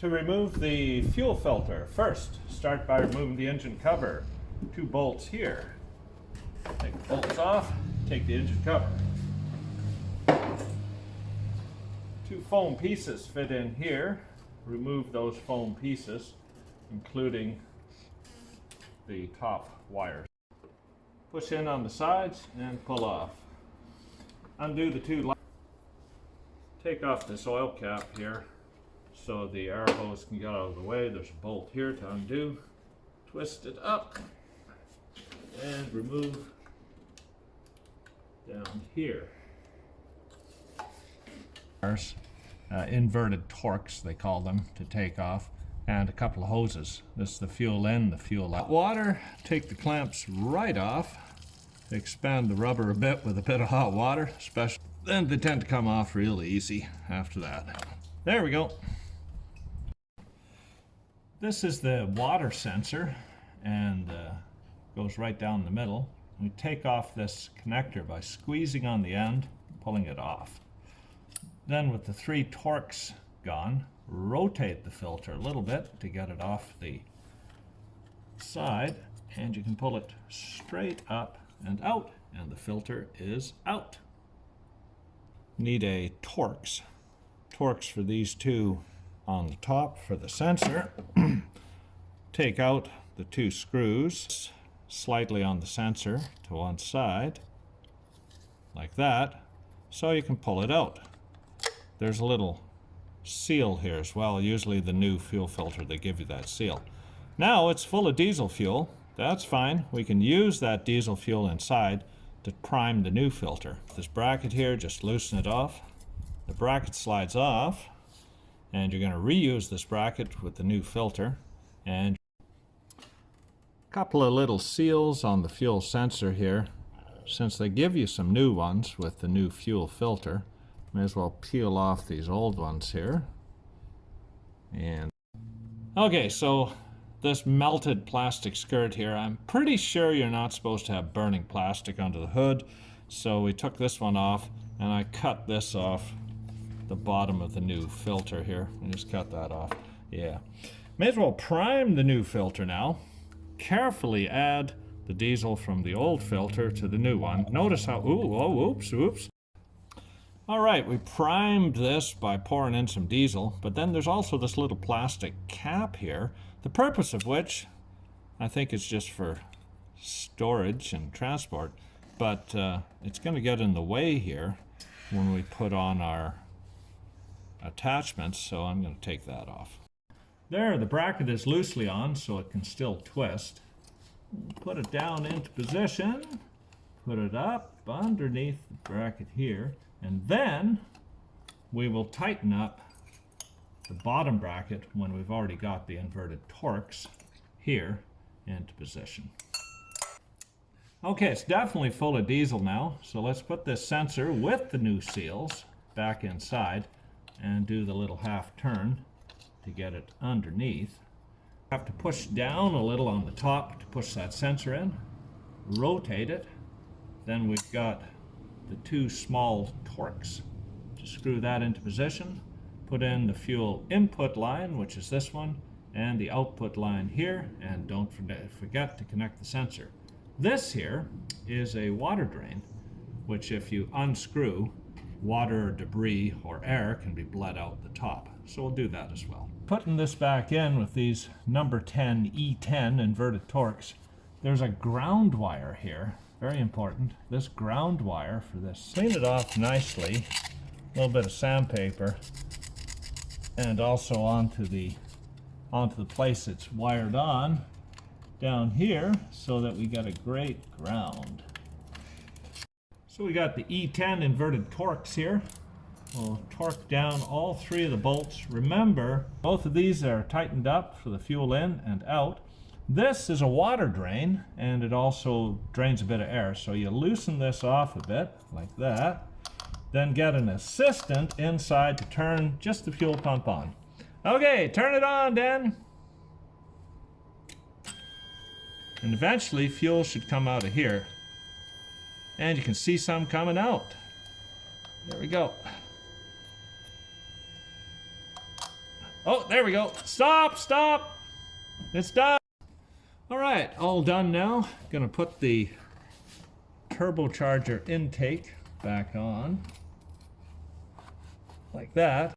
To remove the fuel filter, first start by removing the engine cover. 2 bolts here. Take the bolts off, take the engine cover. 2 foam pieces fit in here. Remove those foam pieces, including the top wires. Push in on the sides and pull off. Undo the 2 lines. Take off this oil cap here so the air hose can get out of the way. There's a bolt here to undo. Twist it up and remove down here. Inverted Torques, they call them, to take off, and a couple of hoses. This is the fuel in, the fuel out. Water, take the clamps right off. Expand the rubber a bit with a bit of hot water, especially. Then they tend to come off real easy after that. There we go. This is the water sensor, and goes right down the middle. We take off this connector by squeezing on the end, pulling it off. Then with the 3 Torques gone, rotate the filter a little bit to get it off the side, and you can pull it straight up and out, and the filter is out. Need a Torques. Torques for these 2 on the top for the sensor. Take out the 2 screws slightly on the sensor to one side, like that, so you can pull it out. There's a little seal here as well. Usually the new fuel filter, they give you that seal. Now it's full of diesel fuel. That's fine. We can use that diesel fuel inside to prime the new filter. This bracket here, just loosen it off. The bracket slides off, and you're going to reuse this bracket with the new filter. And a couple of little seals on the fuel sensor here. Since they give you some new ones with the new fuel filter, may as well peel off these old ones here. And okay, so this melted plastic skirt here, I'm pretty sure you're not supposed to have burning plastic under the hood, so we took this one off, and I cut this off the bottom of the new filter here. I just cut that off. Yeah, may as well prime the new filter now. Carefully add the diesel from the old filter to the new one. Notice how, oops. All right, we primed this by pouring in some diesel, but then there's also this little plastic cap here, the purpose of which I think is just for storage and transport, but it's going to get in the way here when we put on our attachments, so I'm going to take that off. There, the bracket is loosely on, so it can still twist. Put it down into position, put it up underneath the bracket here, and then we will tighten up the bottom bracket when we've already got the inverted Torques here into position. Okay, it's definitely full of diesel now, so let's put this sensor with the new seals back inside and do the little half turn to get it underneath. Have to push down a little on the top to push that sensor in, rotate it, then we've got the 2 small Torques to screw that into position, put in the fuel input line, which is this one, and the output line here, and don't forget to connect the sensor. This here is a water drain, which if you unscrew, water, debris, or air can be bled out the top. So we'll do that as well. Putting this back in with these number 10 E10 inverted Torques, there's a ground wire here. Very important. This ground wire for this. Clean it off nicely. A little bit of sandpaper, and also onto the place it's wired on down here, so that we got a great ground. So we got the E10 inverted Torques here. We'll torque down all 3 of the bolts. Remember, both of these are tightened up for the fuel in and out. This is a water drain, and it also drains a bit of air, so you loosen this off a bit, like that, then get an assistant inside to turn just the fuel pump on. Okay, turn it on, Dan! And eventually, fuel should come out of here. And you can see some coming out. There we go. Oh, there we go. Stop, stop. It's done. All right, all done now. Gonna put the turbocharger intake back on. Like that.